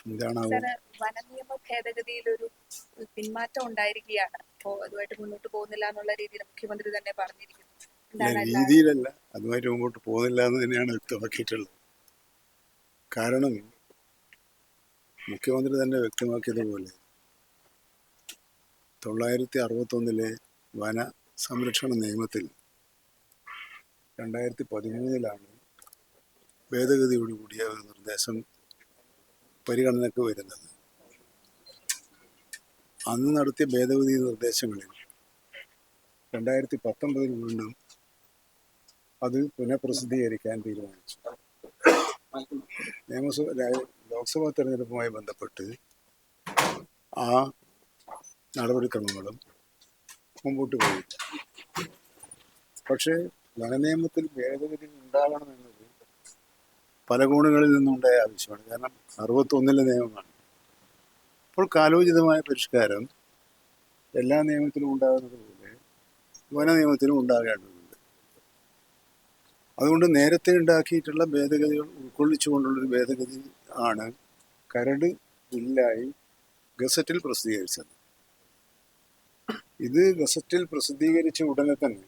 എന്താണ് സാറ് വനനിയമ ഭേദഗതിയിൽ ഒരു പിന്മാറ്റം ഉണ്ടായിരിക്കുകയാണ്. അപ്പോൾ അതുമായിട്ട് മുന്നോട്ട് പോകുന്നില്ല എന്നുള്ള രീതിയിൽ മുഖ്യമന്ത്രി തന്നെ പറഞ്ഞിരിക്കുന്നു. എന്താണ് രീതിയിലല്ല, അതുമായിട്ട് മുമ്പോട്ട് പോകുന്നില്ല എന്ന് തന്നെയാണ് വ്യക്തമാക്കിയിട്ടുള്ളത്. കാരണം മുഖ്യമന്ത്രി തന്നെ വ്യക്തമാക്കിയതുപോലെ 961 വന സംരക്ഷണ നിയമത്തിൽ 2013 ഭേദഗതിയോടുകൂടിയ ഒരു നിർദ്ദേശം പരിഗണനയ്ക്ക് വരുന്നത്. അന്ന് നടത്തിയ ഭേദഗതി നിർദ്ദേശങ്ങളിൽ 2019 വീണ്ടും അത് പുനഃപ്രസിദ്ധീകരിക്കാൻ തീരുമാനിച്ചു. ലോക്സഭാ തെരഞ്ഞെടുപ്പുമായി ബന്ധപ്പെട്ട് ആ നടപടിക്രമങ്ങളും മുമ്പോട്ട് പോയി. പക്ഷേ വനനിയമത്തിൽ ഭേദഗതി ഉണ്ടാകണമെന്നത് പല കോണുകളിൽ നിന്നുണ്ടായ ആവശ്യമാണ്. കാരണം 61 നിയമമാണ്. അപ്പോൾ കാലോചിതമായ പരിഷ്കാരം എല്ലാ നിയമത്തിലും ഉണ്ടാകുന്നത് പോലെ വന നിയമത്തിലും ഉണ്ടാകേണ്ടതുണ്ട്. അതുകൊണ്ട് നേരത്തെ ഉണ്ടാക്കിയിട്ടുള്ള ഭേദഗതികൾ ഉൾക്കൊള്ളിച്ചുകൊണ്ടുള്ളൊരു ഭേദഗതി ആണ് കരട് ബില്ലായി ഗസറ്റിൽ പ്രസിദ്ധീകരിച്ചത്. ഇത് ഗസറ്റിൽ പ്രസിദ്ധീകരിച്ച ഉടനെ തന്നെ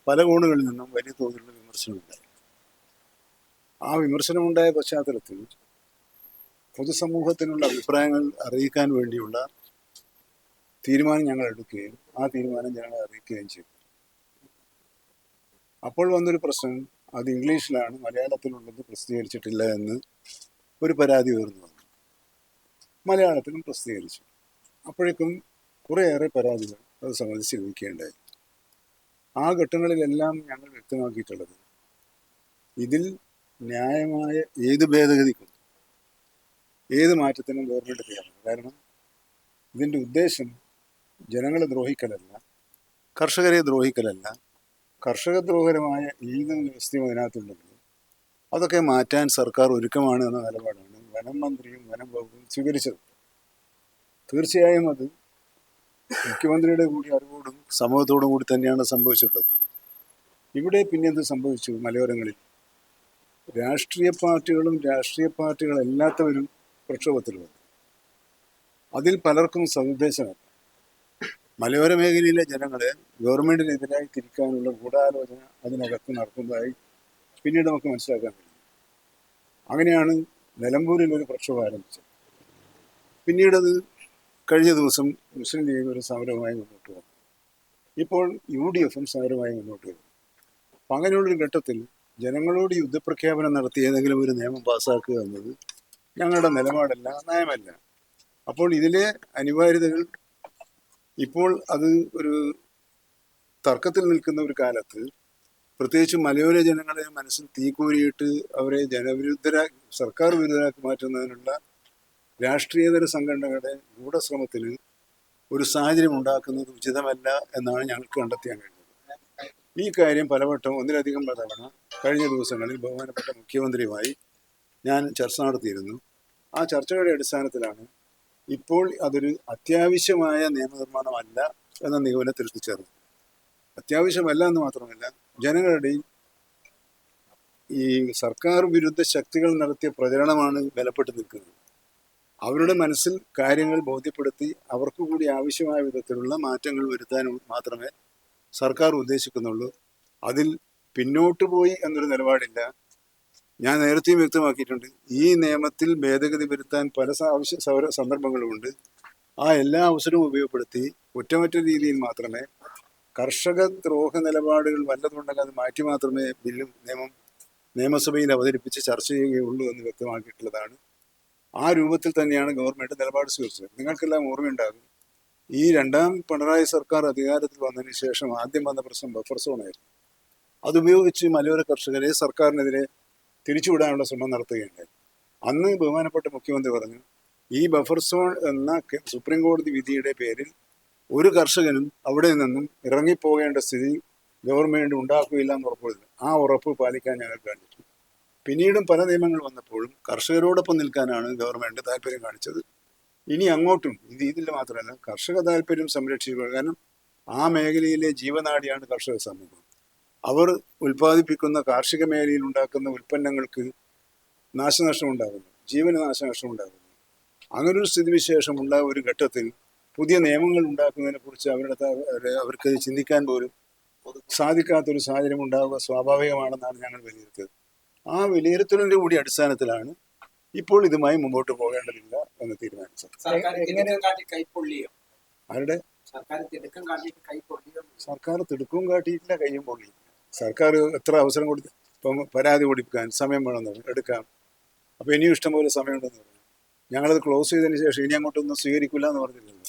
പല കോണുകളിൽ നിന്നും വലിയ തോതിലുള്ള വിമർശനമുണ്ടായി. ആ വിമർശനമുണ്ടായ പശ്ചാത്തലത്തിൽ പൊതുസമൂഹത്തിനുള്ള അഭിപ്രായങ്ങൾ അറിയിക്കാൻ വേണ്ടിയുള്ള തീരുമാനം ഞങ്ങൾ എടുക്കുകയും ആ തീരുമാനം ഞങ്ങളെ അറിയിക്കുകയും ചെയ്തു. അപ്പോൾ വന്നൊരു പ്രശ്നം, അത് ഇംഗ്ലീഷിലാണ്, മലയാളത്തിലുള്ളത് പ്രസിദ്ധീകരിച്ചിട്ടില്ല എന്ന് ഒരു പരാതി ഉയർന്നു വന്നു. മലയാളത്തിലും പ്രസിദ്ധീകരിച്ചു. അപ്പോഴേക്കും കുറേയേറെ പരാതികൾ അത് സംബന്ധിച്ച് ലഭിക്കുകയുണ്ടായി. ആ ഘട്ടങ്ങളിലെല്ലാം ഞങ്ങൾ വ്യക്തമാക്കിയിട്ടുള്ളത്, ഇതിൽ ന്യായമായ ഏത് ഭേദഗതിക്കും ഏത് മാറ്റത്തിനും ഗവൺമെൻറ് തയ്യാറാണ്. കാരണം ഇതിൻ്റെ ഉദ്ദേശം ജനങ്ങളെ ദ്രോഹിക്കലല്ല, കർഷകരെ ദ്രോഹിക്കലല്ല. കർഷകദ്രോഹകരമായ ഏത് വ്യവസ്ഥയും അതിനകത്തുണ്ടെങ്കിൽ അതൊക്കെ മാറ്റാൻ സർക്കാർ ഒരുക്കമാണ് എന്ന നിലപാടാണ് വനം മന്ത്രിയും വനം വകുപ്പും സ്വീകരിച്ചത്. തീർച്ചയായും അത് മുഖ്യമന്ത്രിയുടെ കൂടി അറിവോടും സമൂഹത്തോടും കൂടി തന്നെയാണ് സംഭവിച്ചിട്ടുള്ളത്. ഇവിടെ പിന്നെ എന്ത് സംഭവിച്ചു? മലയോരങ്ങളിൽ രാഷ്ട്രീയ പാർട്ടികളും രാഷ്ട്രീയ പാർട്ടികളല്ലാത്തവരും പ്രക്ഷോഭത്തിൽ വന്നു. അതിൽ പലർക്കും സതുദ്ദേശമല്ല. മലയോര മേഖലയിലെ ജനങ്ങളെ ഗവൺമെന്റിനെതിരായി തിരിക്കാനുള്ള ഗൂഢാലോചന അതിനകത്ത് നടത്തുന്നതായി പിന്നീട് നമുക്ക് മനസ്സിലാക്കാൻ കഴിയും. അങ്ങനെയാണ് നിലമ്പൂരിൽ ഒരു പ്രക്ഷോഭം ആരംഭിച്ചത്. പിന്നീടത് കഴിഞ്ഞ ദിവസം മുസ്ലിം ലീഗ് ഒരു സമരവുമായി മുന്നോട്ട് വന്നു. ഇപ്പോൾ UDFും സമരമായി മുന്നോട്ട് വരും. അപ്പം അങ്ങനെയുള്ളൊരു ഘട്ടത്തിൽ ജനങ്ങളോട് യുദ്ധപ്രഖ്യാപനം നടത്തി ഏതെങ്കിലും ഒരു നിയമം പാസ്സാക്കുക എന്നത് ഞങ്ങളുടെ നിലപാടല്ല, നയമല്ല. അപ്പോൾ ഇതിലെ അനിവാര്യതകൾ ഇപ്പോൾ അത് ഒരു തർക്കത്തിൽ നിൽക്കുന്ന ഒരു കാലത്ത്, പ്രത്യേകിച്ച് മലയോര ജനങ്ങളെ മനസ്സിൽ തീക്കോരിയിട്ട് അവരെ സർക്കാർ വിരുദ്ധരാക്കി മാറ്റുന്നതിനുള്ള രാഷ്ട്രീയതര സംഘടനകളുടെ ഗൂഢശ്രമത്തിന് ഒരു സാഹചര്യം ഉണ്ടാക്കുന്നത് ഉചിതമല്ല എന്നാണ് ഞങ്ങൾക്ക് കണ്ടെത്താൻ കഴിഞ്ഞത്. ഈ കാര്യം പലവട്ടം ഒന്നിലധികം തവണ കഴിഞ്ഞ ദിവസങ്ങളിൽ ബഹുമാനപ്പെട്ട മുഖ്യമന്ത്രിയുമായി ഞാൻ ചർച്ച നടത്തിയിരുന്നു. ആ ചർച്ചയുടെ അടിസ്ഥാനത്തിലാണ് ഇപ്പോൾ അതൊരു അത്യാവശ്യമായ നിയമനിർമ്മാണമല്ല എന്ന നിഗമനത്തിൽ എത്തിച്ചേർന്നത്. അത്യാവശ്യമല്ല എന്ന് മാത്രമല്ല, ജനങ്ങളുടെ ഈ സർക്കാർ വിരുദ്ധ ശക്തികൾ നടത്തിയ പ്രചരണമാണ് ബലപ്പെട്ട് നിൽക്കുന്നത്. അവരുടെ മനസ്സിൽ കാര്യങ്ങൾ ബോധ്യപ്പെടുത്തി അവർക്ക് കൂടി ആവശ്യമായ വിധത്തിലുള്ള മാറ്റങ്ങൾ വരുത്താൻ മാത്രമേ സർക്കാർ ഉദ്ദേശിക്കുന്നുള്ളൂ. അതിൽ പിന്നോട്ട് പോയി എന്നൊരു നിലപാടില്ല. ഞാൻ നേരത്തെയും വ്യക്തമാക്കിയിട്ടുണ്ട്, ഈ നിയമത്തിൽ ഭേദഗതി വരുത്താൻ പല സന്ദർഭങ്ങളുമുണ്ട്. ആ എല്ലാ അവസരവും ഉപയോഗപ്പെടുത്തി കുറ്റമറ്റ രീതിയിൽ മാത്രമേ കർഷക ദ്രോഹ നിലപാടുകൾ വല്ലതുണ്ടെങ്കിൽ അത് മാറ്റി മാത്രമേ നിയമസഭയിൽ അവതരിപ്പിച്ച് ചർച്ച ചെയ്യുകയുള്ളൂ എന്ന് വ്യക്തമാക്കിയിട്ടുള്ളതാണ്. ആ രൂപത്തിൽ തന്നെയാണ് ഗവൺമെൻറ് നിലപാട് സ്വീകരിച്ചത്. നിങ്ങൾക്കെല്ലാം ഓർമ്മയുണ്ടാകും, ഈ രണ്ടാം പിണറായി സർക്കാർ അധികാരത്തിൽ വന്നതിന് ശേഷം ആദ്യം വന്ന പ്രശ്നം ബഫർ സോണായിരുന്നു. അതുപയോഗിച്ച് മലയോര കർഷകരെ സർക്കാരിനെതിരെ തിരിച്ചുവിടാനുള്ള ശ്രമം നടത്തുകയുണ്ടായി. അന്ന് ബഹുമാനപ്പെട്ട മുഖ്യമന്ത്രി പറഞ്ഞു, ഈ ബഫർ സോൺ എന്ന സുപ്രീം കോടതി വിധിയുടെ പേരിൽ ഒരു കർഷകനും അവിടെ നിന്നും ഇറങ്ങിപ്പോകേണ്ട സ്ഥിതി ഗവൺമെൻറ് ഉണ്ടാക്കുകയില്ല എന്ന് ഉറപ്പുവരുന്നു. ആ ഉറപ്പ് പാലിക്കാൻ ഞങ്ങൾ കണ്ടിട്ടുണ്ട്. പിന്നീടും പല നിയമങ്ങൾ വന്നപ്പോഴും കർഷകരോടൊപ്പം നിൽക്കാനാണ് ഗവൺമെൻറ് താല്പര്യം കാണിച്ചത്. ഇനി അങ്ങോട്ടും ഇതിൽ മാത്രമല്ല, കർഷക താല്പര്യം സംരക്ഷിക്കുക. കാരണം ആ മേഖലയിലെ ജീവനാഡിയാണ് കർഷക സമൂഹം. അവർ ഉൽപ്പാദിപ്പിക്കുന്ന കാർഷിക മേഖലയിൽ ഉണ്ടാക്കുന്ന ഉൽപ്പന്നങ്ങൾക്ക് നാശനഷ്ടം ഉണ്ടാകുന്നു. ജീവന് നാശനഷ്ടം ഉണ്ടാകുന്നു. അങ്ങനൊരു സ്ഥിതിവിശേഷമുള്ള ഒരു ഘട്ടത്തിൽ പുതിയ നിയമങ്ങൾ ഉണ്ടാക്കുന്നതിനെ കുറിച്ച് അവർക്ക് ചിന്തിക്കാൻ പോലും സാധിക്കാത്തൊരു സാഹചര്യം ഉണ്ടാവുക സ്വാഭാവികമാണെന്നാണ് ഞങ്ങൾ വിലയിരുത്തിയത്. ആ വിലയിരുത്തലിൻ്റെ കൂടി അടിസ്ഥാനത്തിലാണ് ഇപ്പോൾ ഇതുമായി മുമ്പോട്ട് പോകേണ്ടതില്ല എന്ന് തീരുമാനിച്ചത്. ആരുടെ സർക്കാർ തിടുക്കവും കാട്ടിയിട്ടില്ല, കയ്യും പൊള്ളിയില്ല. സർക്കാർ എത്ര അവസരം കൊടുത്ത് ഇപ്പം പരാതി കൊടുക്കാൻ സമയം വേണമെന്ന് എടുക്കാം. അപ്പോൾ ഇനിയും ഇഷ്ടംപോലെ സമയമുണ്ടെന്ന് പറഞ്ഞു. ഞങ്ങളത് ക്ലോസ് ചെയ്തതിന് ശേഷം ഇനി അങ്ങോട്ടൊന്നും സ്വീകരിക്കില്ല എന്ന് പറഞ്ഞില്ലല്ലോ.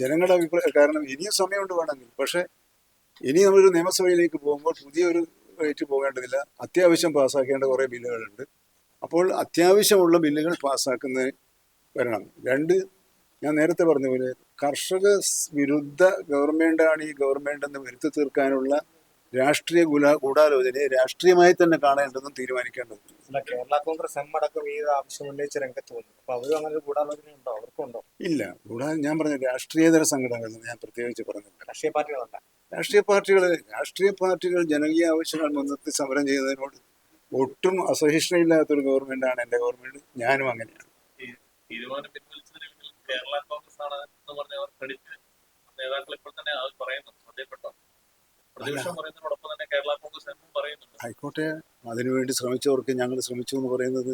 ജനങ്ങളുടെ അഭിപ്രായം കാരണം ഇനിയും സമയമുണ്ട് വേണമെങ്കിൽ. പക്ഷേ ഇനി നമ്മളൊരു നിയമസഭയിലേക്ക് പോകുമ്പോൾ പുതിയൊരു റേറ്റ് പോകേണ്ടതില്ല. അത്യാവശ്യം പാസ്സാക്കേണ്ട കുറേ ബില്ലുകളുണ്ട്. അപ്പോൾ അത്യാവശ്യമുള്ള ബില്ലുകൾ പാസ്സാക്കുന്നതിന് വരണം. രണ്ട്, ഞാൻ നേരത്തെ പറഞ്ഞ പോലെ കർഷക വിരുദ്ധ ഗവൺമെൻറ്റാണ് ഈ ഗവൺമെൻറ് എന്ന് വരുത്തി തീർക്കാനുള്ള രാഷ്ട്രീയ ഗൂഢാലോചനയെ രാഷ്ട്രീയമായി തന്നെ കാണേണ്ടതും തീരുമാനിക്കേണ്ടതും. കേരള കോൺഗ്രസ് എം അടക്കം ഈ ആവശ്യം ഉന്നയിച്ച രംഗത്ത് വന്നു. അപ്പൊ അവരും അങ്ങനെ ഒരു ഗൂഢാലോചന ഉണ്ടോ? അവർക്കുണ്ടോ? ഇല്ല. ഞാൻ പറഞ്ഞ രാഷ്ട്രീയേതര സംഘടനകൾ ഞാൻ പ്രത്യേകിച്ച് പറഞ്ഞില്ല. രാഷ്ട്രീയ പാർട്ടികളല്ല. രാഷ്ട്രീയ പാർട്ടികൾ ജനകീയ ആവശ്യങ്ങൾ മുൻനിർത്തി സമരം ചെയ്യുന്നതിനോട് ഒട്ടും അസഹിഷ്ണുയില്ലാത്തൊരു ഗവൺമെന്റാണ് എൻ്റെ ഗവൺമെന്റ്. ഞാനും അങ്ങനെയാണ്. തീരുമാനം പിൻവലിച്ചതിന് പിന്നിൽ കേരള കോൺഗ്രസ് ആണ് എന്ന് പറഞ്ഞവർ ക്രെഡിറ്റ് നേതാക്കൾ ഇപ്പോൾ തന്നെ അത് പറയുന്നു. ശ്രദ്ധയപ്പെട്ടോ? പ്രതിപക്ഷം പറയുന്നതിനോടൊപ്പം തന്നെ കേരള കോൺഗ്രസ് എന്നും പറയുന്നുണ്ട്. ആയിക്കോട്ടെ, അതിനുവേണ്ടി ശ്രമിച്ചവർക്ക് ഞങ്ങൾ ശ്രമിച്ചു എന്ന് പറയുന്നത്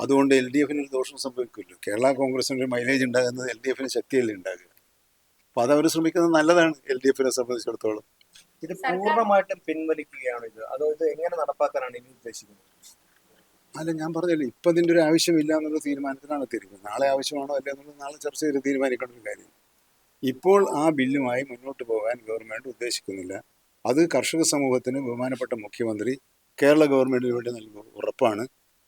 അതുകൊണ്ട് LDFന് ഒരു ദോഷം സംഭവിക്കില്ല. കേരള കോൺഗ്രസിന് ഒരു മൈലേജ് ഉണ്ടാകുന്നത് LDFന് ശക്തിയല്ലേ ഉണ്ടാകുക. അപ്പൊ അതവർ ശ്രമിക്കുന്നത് നല്ലതാണ് LDFനെ സംബന്ധിച്ചിടത്തോളം. ഇത് പൂർണ്ണമായിട്ടും പിൻവലിക്കുകയാണ് അതോ ഇത് എങ്ങനെ നടപ്പാക്കാനാണ് ഇനി ഉദ്ദേശിക്കുന്നത്? അല്ല, ഞാൻ പറഞ്ഞല്ലോ, ഇപ്പം ഇതിൻ്റെ ഒരു ആവശ്യമില്ല എന്നുള്ള തീരുമാനത്തിനാണ് എത്തിയിരിക്കുന്നത്. നാളെ ആവശ്യമാണോ അല്ല എന്നുള്ളത് നാളെ ചർച്ച ചെയ്ത് തീരുമാനിക്കേണ്ട ഒരു കാര്യം. ഇപ്പോൾ ആ ബില്ലുമായി മുന്നോട്ട് പോകാൻ ഗവൺമെൻറ് ഉദ്ദേശിക്കുന്നില്ല. അത് കർഷക സമൂഹത്തിന് ബഹുമാനപ്പെട്ട മുഖ്യമന്ത്രി കേരള ഗവൺമെൻറ്റിന് വേണ്ടി നൽകുന്ന ഉറപ്പാണ്.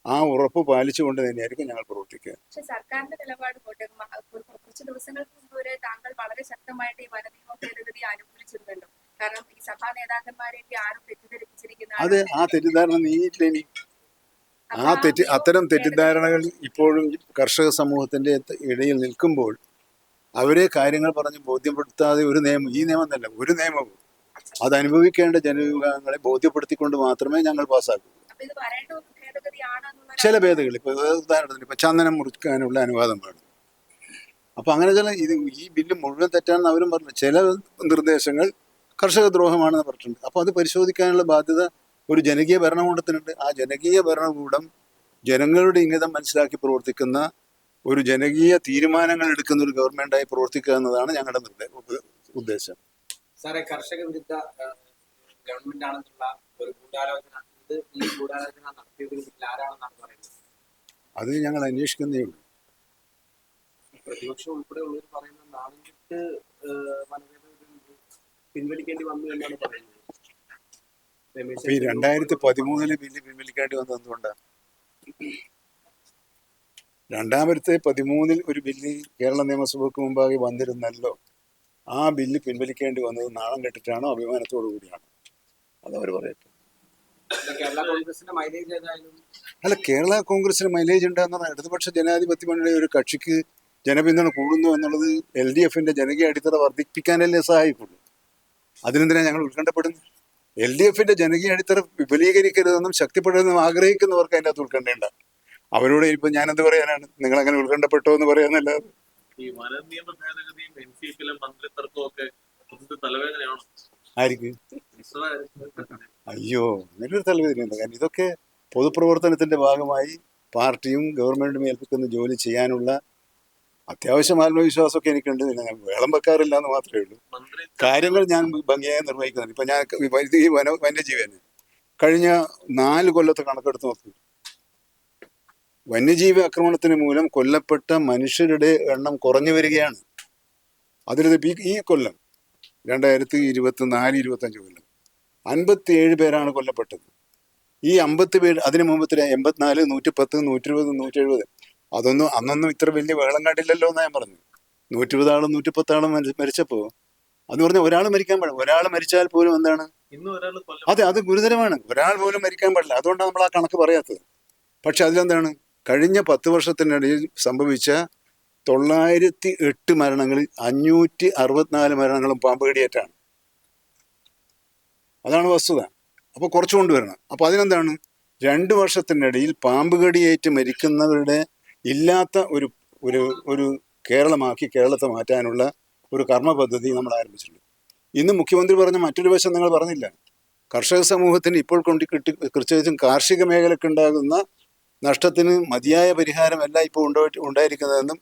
ആ ഉറപ്പ് പാലിച്ചുകൊണ്ട് തന്നെയായിരിക്കും ഞങ്ങൾ പ്രവർത്തിക്കുക. പക്ഷേ സർക്കാരിന്റെ നിലപാട് പോട്ടെ, കുറച്ച് ദിവസങ്ങൾക്ക് മുമ്പ് വരെ താങ്കൾ വളരെ ശക്തമായിട്ട് ഈ വനനിയമ ഭേദഗതി അനുകൂലിച്ചിരുന്നല്ലോ. കാരണം ഈ സഭാ നേതാക്കന്മാരെയൊക്കെ ആരും തെറ്റിദ്ധരിപ്പിച്ചിരിക്കുന്ന അത് ആ തെറ്റിദ്ധാരണ നീങ്ങിയിട്ടില്ല. അത്തരം തെറ്റിദ്ധാരണകൾ ഇപ്പോഴും കർഷക സമൂഹത്തിന്റെ ഇടയിൽ നിൽക്കുമ്പോൾ അവരെ കാര്യങ്ങൾ പറഞ്ഞ് ബോധ്യപ്പെടുത്താതെ ഒരു നിയമം, ഈ നിയമം തന്നെ ഒരു നിയമവും അത് അനുഭവിക്കേണ്ട ജനവിഭാഗങ്ങളെ ബോധ്യപ്പെടുത്തിക്കൊണ്ട് മാത്രമേ ഞങ്ങൾ പാസ്സാക്കൂ. ചില ഭേദഗതി, ഇപ്പൊ ഉദാഹരണത്തിന് ഇപ്പൊ ചന്ദനം മുറിക്കാനുള്ള അനുവാദം വേണം. അപ്പൊ അങ്ങനെ ഈ ബില്ല് മുഴുവൻ തെറ്റാണെന്ന് അവരും പറഞ്ഞു. ചില നിർദ്ദേശങ്ങൾ കർഷക ദ്രോഹമാണെന്ന് പറഞ്ഞിട്ടുണ്ട്. അപ്പൊ അത് പരിശോധിക്കാനുള്ള ബാധ്യത ഒരു ജനകീയ ഭരണകൂടത്തിനുണ്ട്. ആ ജനകീയ ഭരണകൂടം ജനങ്ങളുടെ ഇംഗിതം മനസ്സിലാക്കി പ്രവർത്തിക്കുന്ന ഒരു ജനകീയ തീരുമാനങ്ങൾ എടുക്കുന്ന ഒരു ഗവൺമെന്റായി പ്രവർത്തിക്കുക എന്നതാണ് ഞങ്ങളുടെ ഉദ്ദേശം. സാറേ, കർഷക വിരുദ്ധ ഗവൺമെന്റ് ആണെന്നുള്ള ഒരു ഗൂഢാലോചന, ഈ ഗൂഢാലോചന നടത്തിയതിൽ ആരാണെന്നാണ് പറയുന്നത്? അത് ഞങ്ങൾ അന്വേഷിക്കുന്നേ ഉള്ളൂ. പ്രതിപക്ഷം ഉൾപ്പെടെ ഉള്ളവർ പറയുന്നത് നാളെട്ട് പിൻവലിക്കേണ്ടി വന്നു എന്നാണ് പറയുന്നത്. ഈ 2013 ബില്ല് പിൻവലിക്കേണ്ടി വന്നത് എന്തുകൊണ്ടാണ്? 2013 ഒരു ബില്ല് കേരള നിയമസഭയ്ക്ക് മുമ്പാകെ വന്നിരുന്നല്ലോ. ആ ബില്ല് പിൻവലിക്കേണ്ടി വന്നത് നാണം കെട്ടിട്ടാണോ അഭിമാനത്തോടു കൂടിയാണോ? അതവർ പറയട്ടെ. കേരള കോൺഗ്രസിന്റെ മൈലേജ് ഏതായാലും അല്ല, കേരള കോൺഗ്രസിന് മൈലേജ് ഉണ്ടാകുന്ന ഇടതുപക്ഷ ജനാധിപത്യ മുന്നണി ഒരു കക്ഷിക്ക് ജനപിന്തുണ കൂടുന്നു എന്നുള്ളത് LDFന്റെ ജനകീയ അടിത്തറ വർദ്ധിപ്പിക്കാനല്ലേ സഹായിക്കുള്ളൂ. അതിനെന്തിനാണ് ഞങ്ങൾ ഉത്കണ്ഠപ്പെടുന്നത്? LDFന്റെ ജനകീയ അടിത്തറ വിപുലീകരിക്കരുതെന്നും ശക്തിപ്പെടരുതെന്നും ആഗ്രഹിക്കുന്നവർക്ക് അതിൻ്റെ അകത്ത് ഉത്കണ്ഠയുണ്ട. അവരോട് ഇപ്പൊ ഞാനെന്ത് പറയാനാണ്? നിങ്ങൾ അങ്ങനെ ഉത്കണ്ഠപ്പെട്ടോ എന്ന് പറയാന്നല്ലാതെ. ഈ വനനിയമ ഭേദഗതിയും NCPയിലെ മന്ത്രിത്തർക്കവും ഒക്കെ തലവേദനയാണോ ആയിരിക്കും? അയ്യോ, അങ്ങനൊരു തലവേദനയുണ്ട്. കാരണം ഇതൊക്കെ പൊതുപ്രവർത്തനത്തിന്റെ ഭാഗമായി പാർട്ടിയും ഗവൺമെന്റും ഏൽപ്പിക്കുന്ന ജോലി ചെയ്യാനുള്ള അത്യാവശ്യം ആത്മവിശ്വാസമൊക്കെ എനിക്കുണ്ട്. പിന്നെ ഞാൻ വേളം വെക്കാറില്ല എന്ന് മാത്രമേ ഉള്ളൂ. കാര്യങ്ങൾ ഞാൻ ഭംഗിയായി നിർവഹിക്കുന്നുണ്ട്. ഇപ്പൊ ഞാൻ ഈ വന്യജീവന് കഴിഞ്ഞ 4 കൊല്ലത്തെ കണക്കെടുത്ത് നോക്കി. വന്യജീവി ആക്രമണത്തിന് മൂലം കൊല്ലപ്പെട്ട മനുഷ്യരുടെ എണ്ണം കുറഞ്ഞു വരികയാണ്. അതിൽ ഈ കൊല്ലം 2024-25 കൊല്ലം 57 പേരാണ് കൊല്ലപ്പെട്ടത്. ഈ 50 പേര് അതിനു മുമ്പ് 84, 110, 120, 170 അന്നൊന്നും ഇത്ര വലിയ വെള്ളം കണ്ടില്ലല്ലോ എന്നാ ഞാൻ പറഞ്ഞു. 120 ആളും 110 ആളും മരിച്ചപ്പോ അത് പറഞ്ഞ ഒരാൾ മരിക്കാൻ പാടില്ല. ഒരാൾ മരിച്ചാൽ പോലും എന്താണ്? അതെ, അത് ഗുരുതരമാണ്. ഒരാൾ പോലും മരിക്കാൻ പാടില്ല. അതുകൊണ്ടാണ് നമ്മൾ ആ കണക്ക് പറയാത്തത്. പക്ഷെ അതിലെന്താണ്? കഴിഞ്ഞ 10 വർഷത്തിനിടയിൽ സംഭവിച്ച 908 മരണങ്ങളിൽ 564 മരണങ്ങളും പാമ്പ് കടിയേറ്റാണ്. അതാണ് വസ്തുത. അപ്പോൾ കുറച്ച് കൊണ്ടുവരണം. അപ്പോൾ അതിനെന്താണ്? 2 വർഷത്തിനിടയിൽ പാമ്പ് കടിയേറ്റ് മരിക്കുന്നവരുടെ ഇല്ലാത്ത ഒരു ഒരു ഒരു കേരളമാക്കി കേരളത്തെ മാറ്റാനുള്ള ഒരു കർമ്മ പദ്ധതി നമ്മൾ ആരംഭിച്ചിട്ടുണ്ട്. ഇന്ന് മുഖ്യമന്ത്രി പറഞ്ഞ മറ്റൊരു വശം നിങ്ങൾ പറഞ്ഞില്ല. കർഷക സമൂഹത്തിന് ഇപ്പോൾ പ്രത്യേകിച്ചും കാർഷിക മേഖലയ്ക്കുണ്ടാകുന്ന നഷ്ടത്തിന് മതിയായ പരിഹാരമല്ല ഇപ്പോൾ ഉണ്ടായിരിക്കുന്നതെന്നും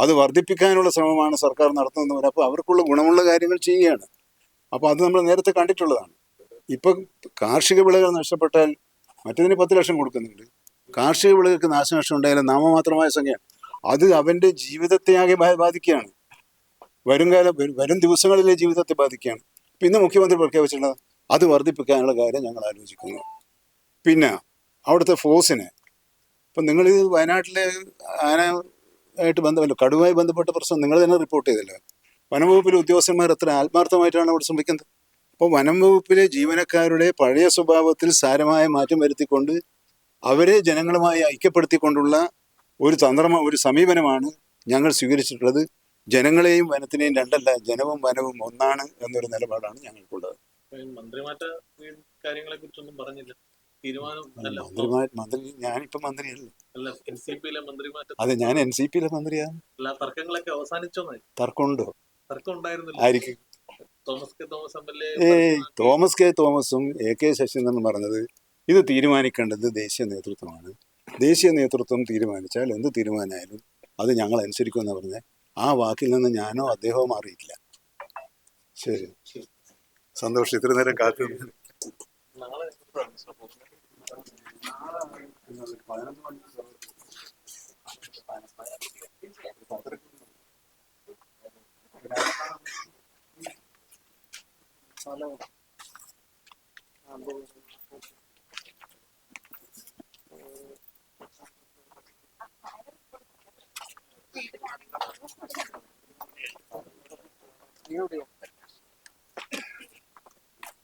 അത് വർദ്ധിപ്പിക്കാനുള്ള ശ്രമമാണ് സർക്കാർ നടത്തുന്നതെന്നും. അപ്പോൾ അവർക്കുള്ള ഗുണമുള്ള കാര്യങ്ങൾ ചെയ്യുകയാണ്. അപ്പോൾ അത് നമ്മൾ നേരത്തെ കണ്ടിട്ടുള്ളതാണ്. ഇപ്പം കാർഷിക വിളകൾ നഷ്ടപ്പെട്ടാൽ മറ്റതിന് 10 ലക്ഷം കൊടുക്കുന്നുണ്ട്. കാർഷിക വിളകൾക്ക് നാശനഷ്ടം ഉണ്ടായാലും നാമമാത്രമായ സംഖ്യയാണ്. അത് അവൻ്റെ ജീവിതത്തെയാകെ ബാധിക്കുകയാണ്. വരും ദിവസങ്ങളിലെ ജീവിതത്തെ ബാധിക്കുകയാണ്. അപ്പം ഇന്ന് മുഖ്യമന്ത്രി പ്രഖ്യാപിച്ചിട്ടുള്ളത് അത് വർദ്ധിപ്പിക്കാനുള്ള കാര്യം ഞങ്ങൾ ആലോചിക്കുന്നു. പിന്നെ അവിടുത്തെ ഫോഴ്സിനെ ഇപ്പം നിങ്ങൾ വയനാട്ടിലെ ആനയായിട്ട് ബന്ധമല്ലോ, കടുവയുമായി ബന്ധപ്പെട്ട പ്രശ്നം നിങ്ങൾ തന്നെ റിപ്പോർട്ട് ചെയ്തല്ലോ. വനംവകുപ്പിലെ ഉദ്യോഗസ്ഥന്മാർ എത്ര ആത്മാർത്ഥമായിട്ടാണ് അവിടെ ശ്രമിക്കുന്നത്. അപ്പോൾ വനം വകുപ്പിലെ ജീവനക്കാരുടെ പഴയ സ്വഭാവത്തിൽ സാരമായ മാറ്റം വരുത്തിക്കൊണ്ട് അവരെ ജനങ്ങളുമായി ഐക്യപ്പെടുത്തിക്കൊണ്ടുള്ള ഒരു സമീപനമാണ് ഞങ്ങൾ സ്വീകരിച്ചിട്ടുള്ളത്. ജനങ്ങളെയും വനത്തിനെയും രണ്ടല്ല, ജനവും വനവും ഒന്നാണ് എന്നൊരു നിലപാടാണ് ഞങ്ങൾക്കുള്ളത്. മന്ത്രിമാറ്റ കാര്യങ്ങളെ കുറിച്ചൊന്നും പറഞ്ഞില്ല. തീരുമാനം മന്ത്രി ഞാനിപ്പോ മന്ത്രിയല്ല. അല്ല, NCP-യിലെ മന്ത്രിമാറ്റം. അതെ, ഞാൻ NCP-യിലെ മന്ത്രിയാണ്. എല്ലാ തർക്കങ്ങളൊക്കെ അവസാനിച്ചോ? തർക്കമുണ്ടോ? തർക്കം ഉണ്ടായിരുന്നില്ല. ആയിരിക്കും. തോമസ് കെ തോമസും AK ശശീന്ദ്രനും പറഞ്ഞത് ഇത് തീരുമാനിക്കേണ്ടത് ദേശീയ നേതൃത്വമാണ്. ദേശീയ നേതൃത്വം തീരുമാനിച്ചാൽ എന്ത് തീരുമാനമായാലും അത് ഞങ്ങൾ അനുസരിക്കുമെന്ന് പറഞ്ഞ ആ വാക്കിൽ നിന്ന് ഞാനോ അദ്ദേഹമോ മാറിയിട്ടില്ല. ശരി, സന്തോഷം. ഇത്ര നേരം കാത്തു. നാളെ ഹലോ